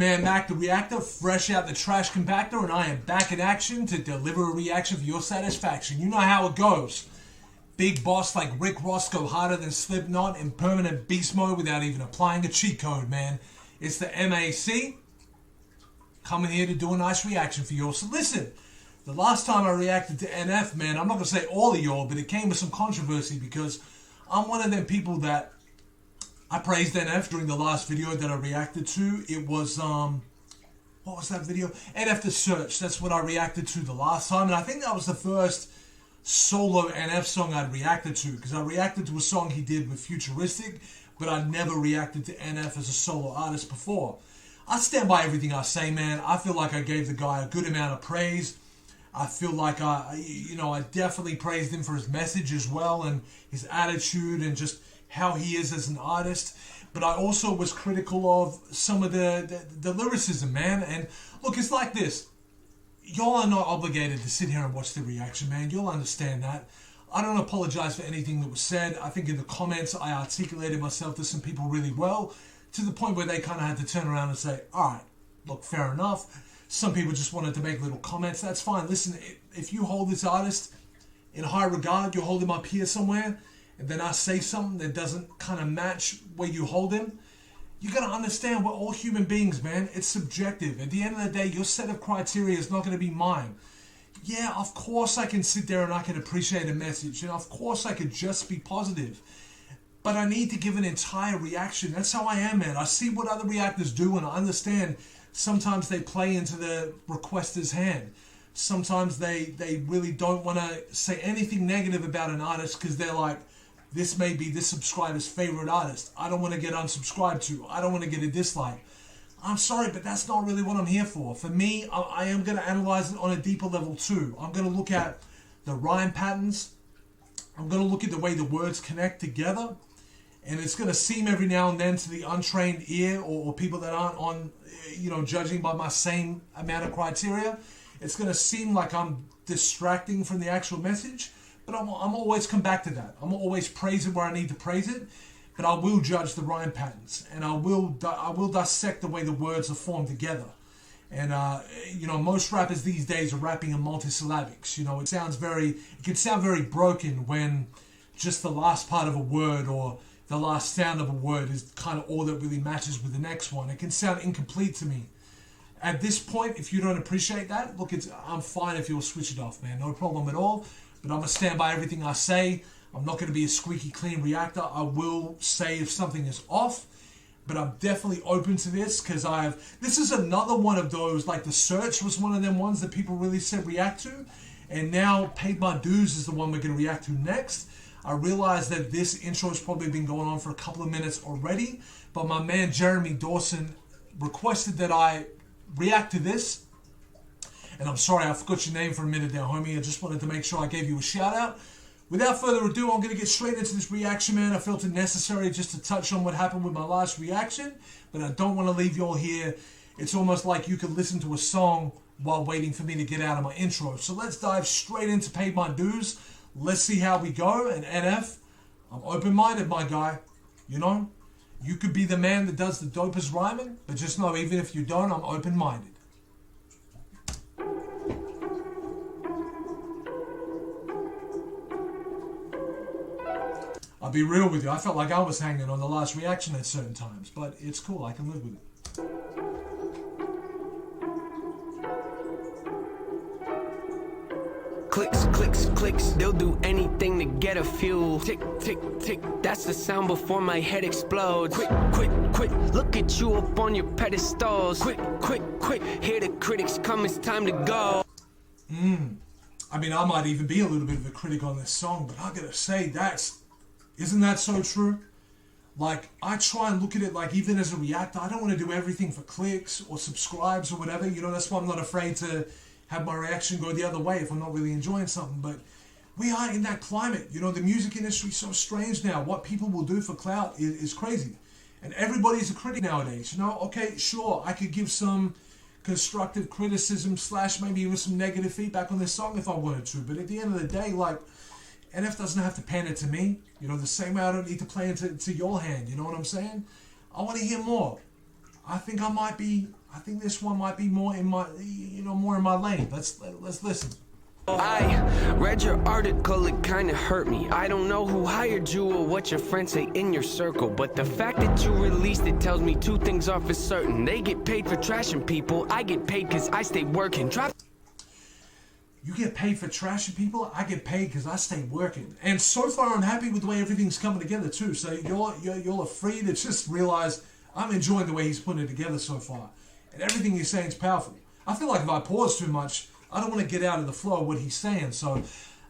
man Mac the Reactor, fresh out the trash compactor, and I am back in action to deliver a reaction for your satisfaction. You know how it goes. Big boss like Rick Ross go harder than Slipknot in permanent beast mode without even applying a cheat code, man. It's the MAC coming here to do a nice reaction for you. So listen, the last time I reacted to NF, man, I'm not going to say all of y'all, but it came with some controversy because I'm one of them people that I praised NF during the last video that I reacted to. It was, what was that video? NF The Search. That's what I reacted to the last time. And I think that was the first solo NF song I'd reacted to, because I reacted to a song he did with Futuristic, but I never reacted to NF as a solo artist before. I stand by everything I say, man. I feel like I gave the guy a good amount of praise. I feel like I definitely praised him for his message as well, and his attitude and just how he is as an artist. But I also was critical of some of the lyricism, man. And look, it's like this. Y'all are not obligated to sit here and watch the reaction, man. You'll understand that. I don't apologize for anything that was said. I think in the comments I articulated myself to some people really well, to the point where they kind of had to turn around and say, all right, look, fair enough. Some people just wanted to make little comments. That's fine. Listen, if you hold this artist in high regard, you hold him up here somewhere, and then I say something that doesn't kind of match where you hold him, you got to understand we're all human beings, man. It's subjective. At the end of the day, your set of criteria is not going to be mine. Yeah, of course I can sit there and I can appreciate a message, and of course I could just be positive. But I need to give an entire reaction. That's how I am, man. I see what other reactors do, and I understand sometimes they play into the requester's hand. Sometimes they really don't want to say anything negative about an artist because they're like, this may be this subscriber's favorite artist. I don't want to get unsubscribed to. I don't want to get a dislike. I'm sorry, but that's not really what I'm here for. For me, I am going to analyze it on a deeper level too. I'm going to look at the rhyme patterns. I'm going to look at the way the words connect together. And it's going to seem every now and then to the untrained ear or people that aren't on, judging by my same amount of criteria, it's going to seem like I'm distracting from the actual message. But I'm always come back to that. I'm always praise it where I need to praise it. But I will judge the rhyme patterns, and I will dissect the way the words are formed together. And most rappers these days are rapping in multisyllabics. It can sound very broken when just the last part of a word or the last sound of a word is kind of all that really matches with the next one. It can sound incomplete to me. At this point, if you don't appreciate that, look, I'm fine if you'll switch it off, man. No problem at all. But I'm going to stand by everything I say. I'm not going to be a squeaky clean reactor. I will say if something is off, but I'm definitely open to this because this is another one of those, like The Search was one of them ones that people really said react to, and now Paid My Dues is the one we're going to react to next. I realize that this intro has probably been going on for a couple of minutes already, but my man Jeremy Dawson requested that I react to this. And I'm sorry, I forgot your name for a minute there, homie. I just wanted to make sure I gave you a shout out. Without further ado, I'm going to get straight into this reaction, man. I felt it necessary just to touch on what happened with my last reaction, but I don't want to leave you all here. It's almost like you could listen to a song while waiting for me to get out of my intro. So let's dive straight into Paid My Dues. Let's see how we go. And NF, I'm open-minded, my guy. You could be the man that does the dopest rhyming, but just know, even if you don't, I'm open-minded. I'll be real with you. I felt like I was hanging on the last reaction at certain times, but it's cool. I can live with it. Clicks, clicks, clicks, they'll do anything to get a few. Tick, tick, tick, that's the sound before my head explodes. Quick, quick, quick, look at you up on your pedestals. Quick, quick, quick, hear the critics come, it's time to go. I might even be a little bit of a critic on this song, but I gotta say, isn't that so true? Like, I try and look at it like, even as a reactor, I don't want to do everything for clicks or subscribes or whatever. That's why I'm not afraid to have my reaction go the other way if I'm not really enjoying something. But we are in that climate. The music industry is so strange now. What people will do for clout is crazy. And everybody's a critic nowadays. Okay, sure, I could give some constructive criticism / maybe even some negative feedback on this song if I wanted to. But at the end of the day, like, NF doesn't have to pander to me. The same way I don't need to play into your hand. You know what I'm saying? I want to hear more. I think I might be I think this one might be more in my, more in my lane. Let's listen. I read your article, it kinda hurt me. I don't know who hired you or what your friends say in your circle, but the fact that you released it tells me two things are for certain. They get paid for trashing people, I get paid cause I stay working. You get paid for trashing people, I get paid because I stay working. And so far I'm happy with the way everything's coming together too. So you're free to just realize I'm enjoying the way he's putting it together so far. And everything he's saying is powerful. I feel like if I pause too much, I don't want to get out of the flow of what he's saying. So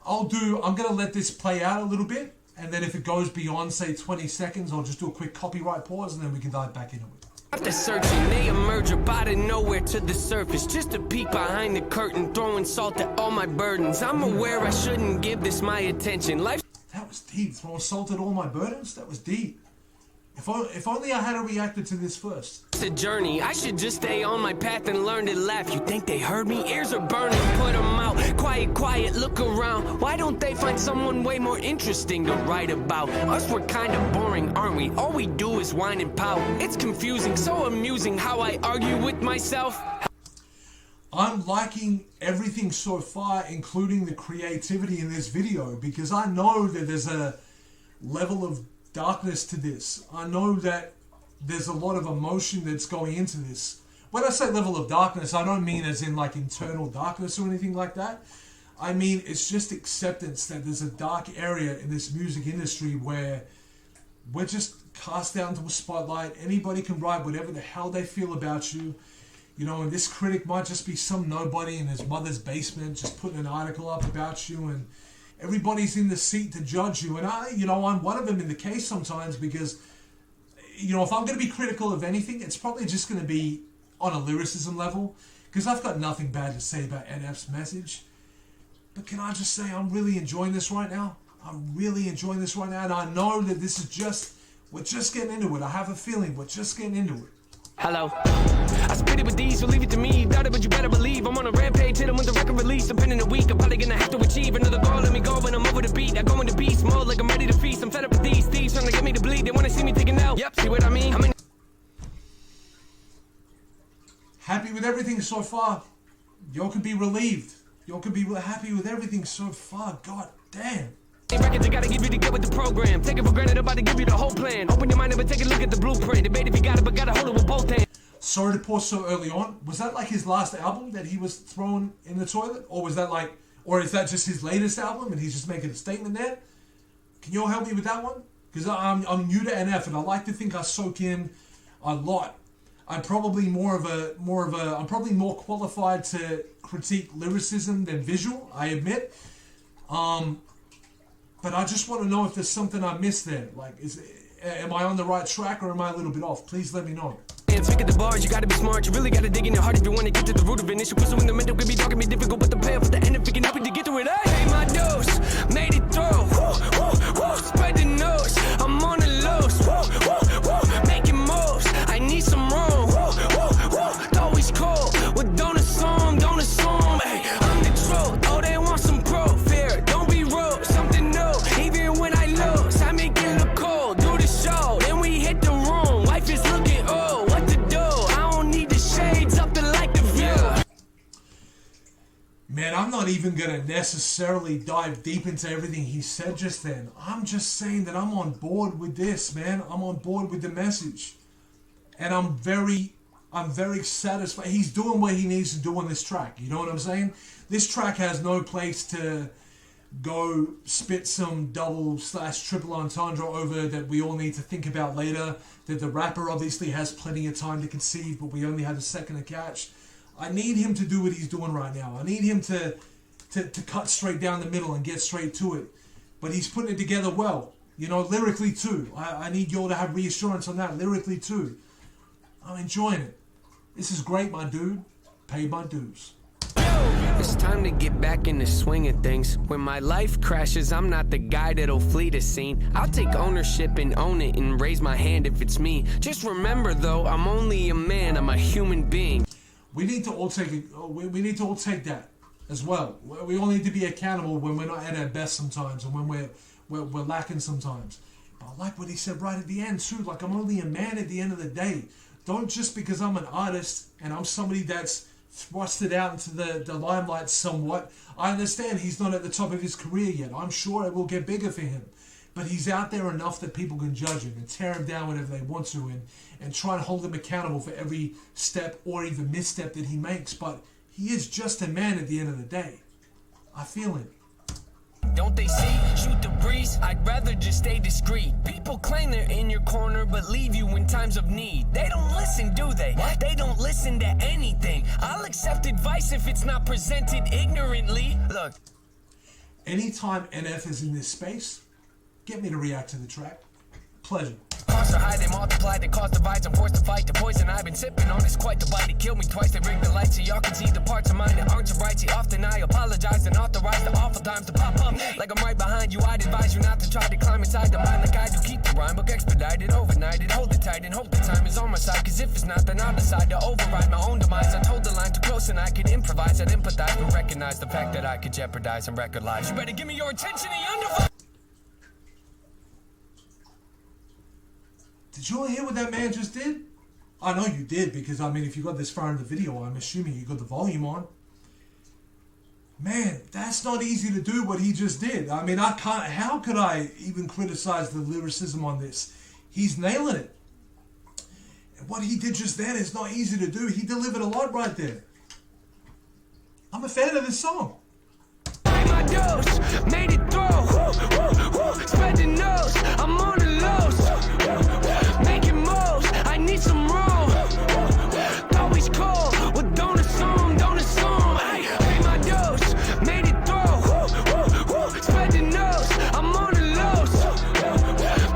I'm going to let this play out a little bit. And then if it goes beyond, say, 20 seconds, I'll just do a quick copyright pause and then we can dive back into it. After searching, they emerge up out of nowhere to the surface. Just a peek behind the curtain, throwing salt at all my burdens. I'm aware I shouldn't give this my attention. Life. That was deep. Throwing salt at all my burdens? That was deep. If only I had a reactor to this first. It's a journey. I should just stay on my path and learn to laugh. You think they heard me? Ears are burning. Put them out. Quiet, quiet. Look around. Why don't they find someone way more interesting to write about? Us, we're kind of boring, aren't we? All we do is whine and pout. It's confusing, so amusing how I argue with myself. I'm liking everything so far, including the creativity in this video, because I know that there's a level of darkness to this. I know that there's a lot of emotion that's going into this. When I say level of darkness, I don't mean as in like internal darkness or anything like that. I mean, it's just acceptance that there's a dark area in this music industry where we're just cast down to a spotlight. Anybody can write whatever the hell they feel about you. And this critic might just be some nobody in his mother's basement just putting an article up about you, and everybody's in the seat to judge you. And I'm one of them in the case sometimes because, if I'm going to be critical of anything, it's probably just going to be on a lyricism level, because I've got nothing bad to say about NF's message. But can I just say I'm really enjoying this right now? I'm really enjoying this right now, and I know that this is we're just getting into it. I have a feeling we're just getting into it. Hello. I spit it with these, so leave it to me. Doubt it, but you better believe I'm on a rampage. Hit 'em with the record release. Depending a week, I'm probably gonna have to achieve another goal. Let me go when I'm over the beat. I go into beast mode like I'm ready to feast. I'm fed up with these thieves trying to get me to bleed. They wanna see me taking out. Yep, see what I mean? Happy with everything so far. Y'all could be relieved. Y'all could be happy with everything so far. God damn. Records, I gotta give you to get with the program. Take it for granted, I'm about to give you the whole plan. Open your mind up and take a look at the blueprint. Debate if you got it, but gotta hold it with both hands. Sorry to pause so early on. Was that like his last album that he was throwing in the toilet? Or was that or is that just his latest album and he's just making a statement there? Can you all help me with that one? Because I'm new to NF and I like to think I soak in a lot. I'm probably I'm probably more qualified to critique lyricism than visual, I admit. But I just want to know if there's something I missed there. Like, am I on the right track or am I a little bit off? Please let me know. Pick at the bars, you gotta be smart. You really gotta dig in your heart if you want to get to the root of an issue. Pursuing the mental could be dark and be difficult, but the payoff at the end of it can help you to get through it. I paid my dose, made it through. Woo, woo, woo, spread the nose. I'm on the lows. Woo, woo, woo, making moves. I need some room. Woo, woo, woo, always cold. Well, don't assume. Hey, I'm the truth. Oh, they want some proof here. Don't be rude. Something new. Even when I lose, I make it look cool. Do the show, then we hit the room. Life is looking old. What to do? I don't need the shades up to like the view. Man, I'm not even gonna necessarily dive deep into everything he said just then. I'm just saying that I'm on board with this, man. I'm on board with the message. And I'm very satisfied. He's doing what he needs to do on this track. You know what I'm saying? This track has no place to go spit some double/triple entendre over that we all need to think about later. That the rapper obviously has plenty of time to conceive, but we only have a second to catch. I need him to do what he's doing right now. I need him to cut straight down the middle and get straight to it. But he's putting it together well. Lyrically too. I need y'all to have reassurance on that. Lyrically too. I'm enjoying it. This is great, my dude. Paid my dues. It's time to get back in the swing of things. When my life crashes, I'm not the guy that'll flee the scene. I'll take ownership and own it and raise my hand if it's me. Just remember though, I'm only a man, I'm a human being. We need to all take that as well. We all need to be accountable when we're not at our best sometimes and when we're lacking sometimes. But I like what he said right at the end too. Like, I'm only a man at the end of the day. don't just because I'm an artist and I'm somebody that's thrusted out into the limelight somewhat. I understand he's not at the top of his career yet. I'm sure it will get bigger for him. But he's out there enough that people can judge him and tear him down whenever they want to and try and hold him accountable for every step or even misstep that he makes. But he is just a man at the end of the day. I feel him. Don't they see? Shoot the breeze. I'd rather just stay discreet. People claim they're in your corner, but leave you in times of need. They don't listen, do they? What? They don't listen to anything. I'll accept advice if it's not presented ignorantly. Look. Anytime NF is in this space, get me to react to the track. Pleasure. Costs are high, they multiply, they cause divides. I'm forced to fight the poison I've been sipping on. It's quite the bite. It killed me twice. They rigged the lights so y'all can see the parts of mine that aren't so bright. See, often I apologize and authorize the awful times to pop up. Like I'm right behind you, I'd advise you not to try to climb inside the mind like I do. Keep the rhyme book expedited, overnighted. Hold it tight and hope the time is on my side. Cause if it's not, then I'll decide to override my own demise. I told the line too close and I could improvise. I'd empathize but recognize the fact that I could jeopardize some record lives. You better give me your attention and your undivided. Did you all hear what that man just did? I know you did, because I mean, if you got this far in the video, I'm assuming you got the volume on. Man, that's not easy to do what he just did. I mean, I can't, how could I even criticize the lyricism on this? He's nailing it. And what he did just then is not easy to do. He delivered a lot right there. I'm a fan of this song. My dose, made it through. Spread the nose, I'm on the lows. Making moves, I need some room. Always cold, well don't assume, don't assume. Pay my dose, made it through. Spread the nose, I'm on the lows.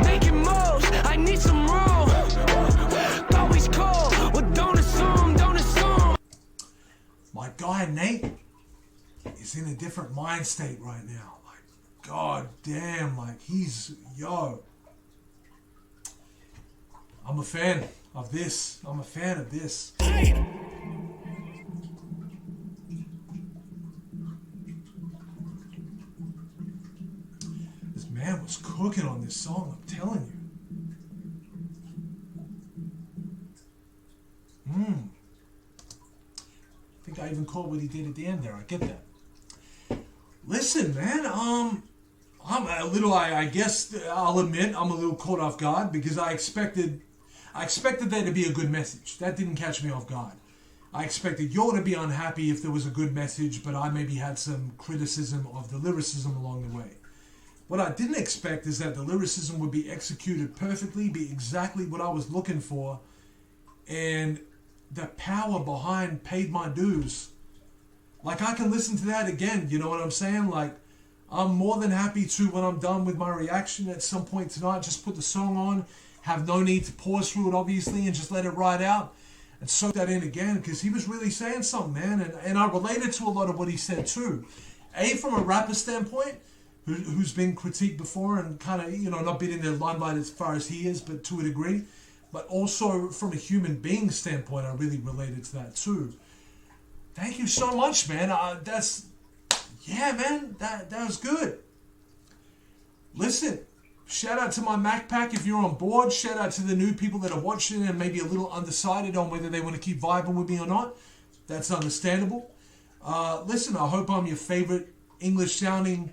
Making moves, I need some room. Always cold, well don't assume, don't assume. My guy Nate is in a different mind state right now. Like, god damn, like he's, yo. I'm a fan of this. I'm a fan of this. This man was cooking on this song, I'm telling you. I think I even caught what he did at the end there. I get that. Listen, man, I'm a little, I guess I'll admit I'm a little caught off guard because I expected there to be a good message. That didn't catch me off guard. I expected y'all to be unhappy if there was a good message, but I maybe had some criticism of the lyricism along the way. What I didn't expect is that the lyricism would be executed perfectly, be exactly what I was looking for, and the power behind Paid My Dues. Like, I can listen to that again, you know what I'm saying? Like, I'm more than happy to, when I'm done with my reaction at some point tonight, just put the song on, have no need to pause through it, obviously, and just let it ride out and soak that in again, because he was really saying something, man, and I related to a lot of what he said, too. From a rapper standpoint, who's been critiqued before and kind of, you know, not been in the limelight as far as he is, but to a degree, but also from a human being standpoint, I really related to that, too. Thank you so much, man. Yeah, man, that was good. Listen, shout out to my Mac Pack if you're on board. Shout out to the new people that are watching and maybe a little undecided on whether they want to keep vibing with me or not. That's understandable. Listen, I hope I'm your favorite English-born,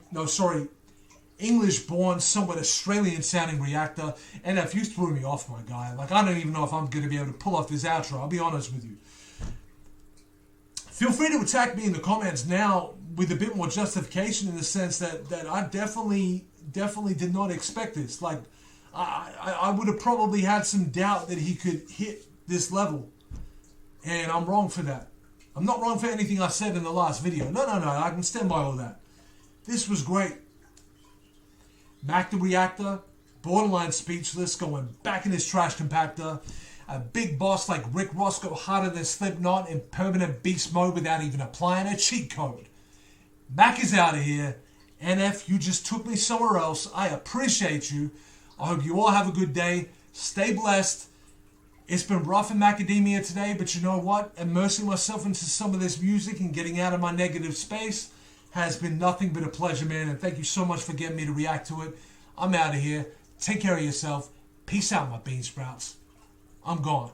somewhat Australian-sounding reactor. And if you threw me off, my guy, like, I don't even know if I'm going to be able to pull off this outro. I'll be honest with you. Feel free to attack me in the comments now with a bit more justification, in the sense that I definitely did not expect this. Like, I would have probably had some doubt that he could hit this level. And I'm wrong for that. I'm not wrong for anything I said in the last video. No, I can stand by all that. This was great. Mac the Reactor, borderline speechless, going back in his trash compactor. A big boss like Rick Ross go harder than Slipknot in permanent beast mode without even applying a cheat code. Mac is out of here. NF, you just took me somewhere else. I appreciate you. I hope you all have a good day. Stay blessed. It's been rough in macadamia today, but you know what? Immersing myself into some of this music and getting out of my negative space has been nothing but a pleasure, man. And thank you so much for getting me to react to it. I'm out of here. Take care of yourself. Peace out, my bean sprouts. I'm gone.